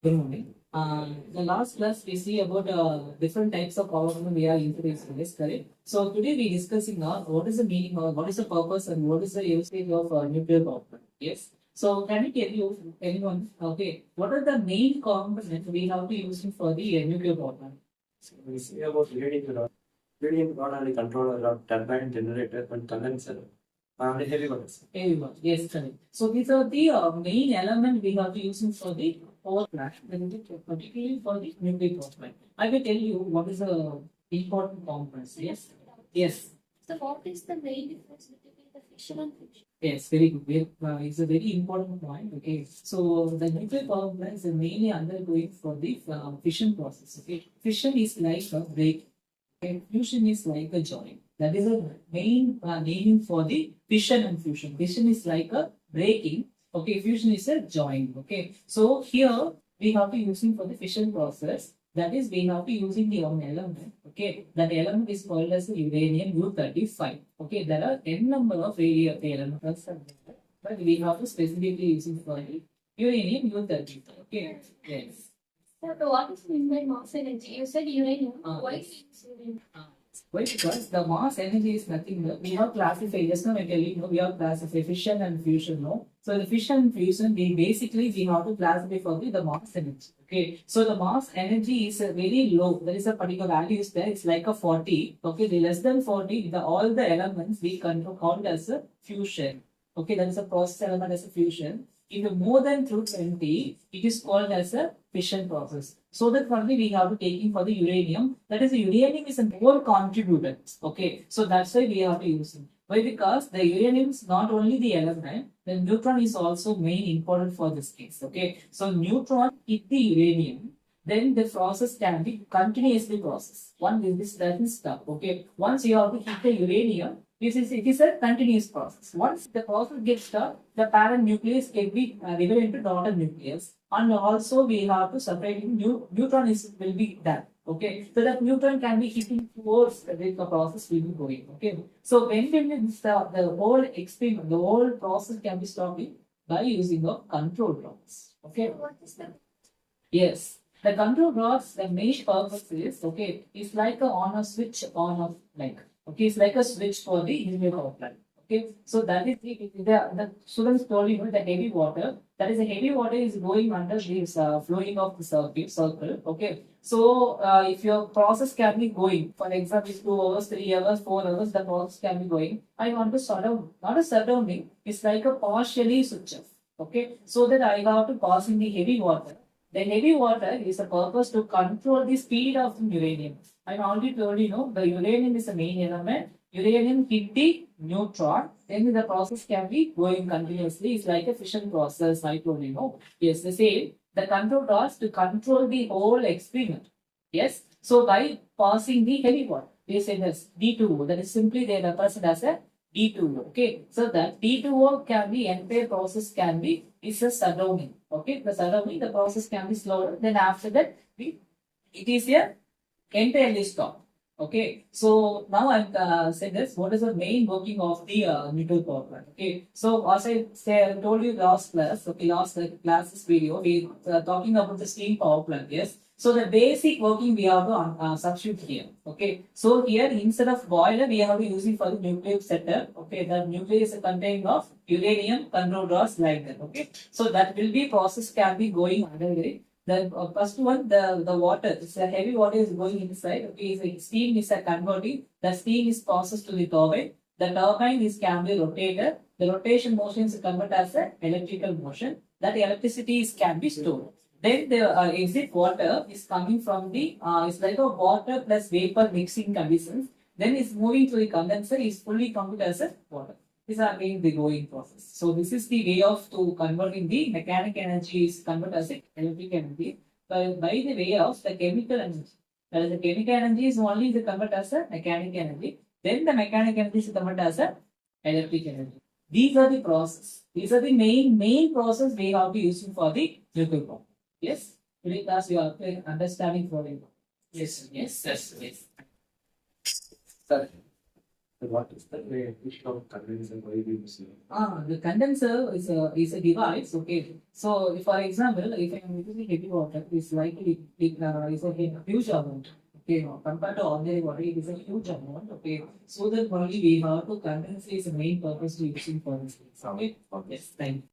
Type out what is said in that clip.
Good morning. The last class we see about different types of power we are introducing this, correct? So today we discussing what is the meaning or what is the purpose and what is the usage of nuclear power plant. Yes. So can you tell you anyone? Okay, what are the main components we have to use for the nuclear power plant? So we see about leading not only controller of turbine generator and condenser and heavy motors. Heavy one, yes, correct. So these are the main element we have to use for the power plant, particularly for the nuclear power plant. I will tell you what is the important components. Yes, yes. So what is the main difference between the fission and fusion? Yes, very good. It's a very important point. Okay, so the nuclear power plant is mainly undergoing for the fission process. Okay, fission is like a break, and fusion is like a join. That is a main naming for the fission and fusion. Fission is like a breaking. Okay, fusion is a join. Okay, so here we have to using for the fission process. That is, we have to using the element. Okay, that element is called as the uranium U-35. Okay, there are n number of elements, but we have to specifically using for the uranium U-35. Okay, yes. So what is meant by mass energy? You said uranium. Why is it uranium? Why? Because the mass energy is nothing but we have classified, just now I tell you, we have classified fission and fusion, no? So the fission and fusion, we have to classify for the mass energy. Okay, so the mass energy is very low. There is a particular value is there, it's like a 40. Okay, the less than 40, all the elements we count as a fusion. Okay, that is a process element as a fusion. If more than 220, it is called as a fission process. So that only we have to take in for the uranium. That is, the uranium is a more contributor. Okay, so that's why we have to use it. Why? Because the uranium is not only the element, the neutron is also main important for this case. Okay, so neutron hit the uranium, then the process can be continuously processed. This doesn't stop. Okay, once you have to hit the uranium, it is a continuous process. Once the process gets stopped, the parent nucleus can be divided into daughter nucleus, and also we have to separate neutron will be done. Okay, so that neutron can be hitting towards the process will be going. Okay, so when we stop the whole experiment, the whole process can be stopped by using a control rods. Okay, So what is the yes. The control rods, the main purpose is okay, it's like a on a switch on off like. Okay, it's like a switch for the nuclear power plant. Okay, so that is the students told you the heavy water. That is, the heavy water is going under this flowing of the circle. Okay, so if your process can be going, for example, 2 hours, 3 hours, 4 hours, the process can be going. I want to shut down, not a shutdown thing. It's like a partially switch off. Okay, so that I have to pass in the heavy water. The heavy water is a purpose to control the speed of the uranium. I already told you, the uranium is the main element. Uranium hit the neutron, then the process can be going continuously. It's like a fission process. I told you, yes, the same. The control rods to control the whole experiment. Yes. So by passing the heavy water, they say this D2O. That is simply they represent as a D2O. Okay. So that D2O can be entire process can be is a shutdowning. Okay. The shutdowning, the process can be slowed. Then after that, it is a entirely stop. Okay, so now I'm saying this. What is the main working of the nuclear power plant? Okay, so as I told you last class, okay, last class's video, we talking about the steam power plant. Yes, so the basic working we have to substitute here. Okay, so here instead of boiler, we have to use it for the nuclear setup. Okay, the nuclear is containing of uranium control rods like that. Okay, so that will be process can be going underway. The first one, the water, it's a heavy water is going inside. Okay, so steam is a converting. The steam is processed to the turbine. The turbine is can be rotated. The rotation motion is converted as an electrical motion. That electricity is can be stored. Then the exit water is coming from the it's like a water plus vapor mixing conditions. Then it's moving to the condenser. Is fully converted as a water. These are again the going process. So this is the way of to converting the mechanical energy is converted as electric energy by the way of the chemical energy. That is, the chemical energy is only the converted as a mechanical energy. Then the mechanical energy is converted as a electric energy. These are the process. These are the main process we have to use for the nuclear power. Yes. Today class you are understanding for it. Yes. Yes. Yes. Yes. Sir. So what is the way of condenser? Why we use it? The condenser is a device. Okay, so if, for example, if I am using heavy water, it's likely it is a huge amount. Okay, compared to ordinary water, it is a huge amount. Okay, so that only we have to condense is the main purpose to using for this. Okay, yes, thank you.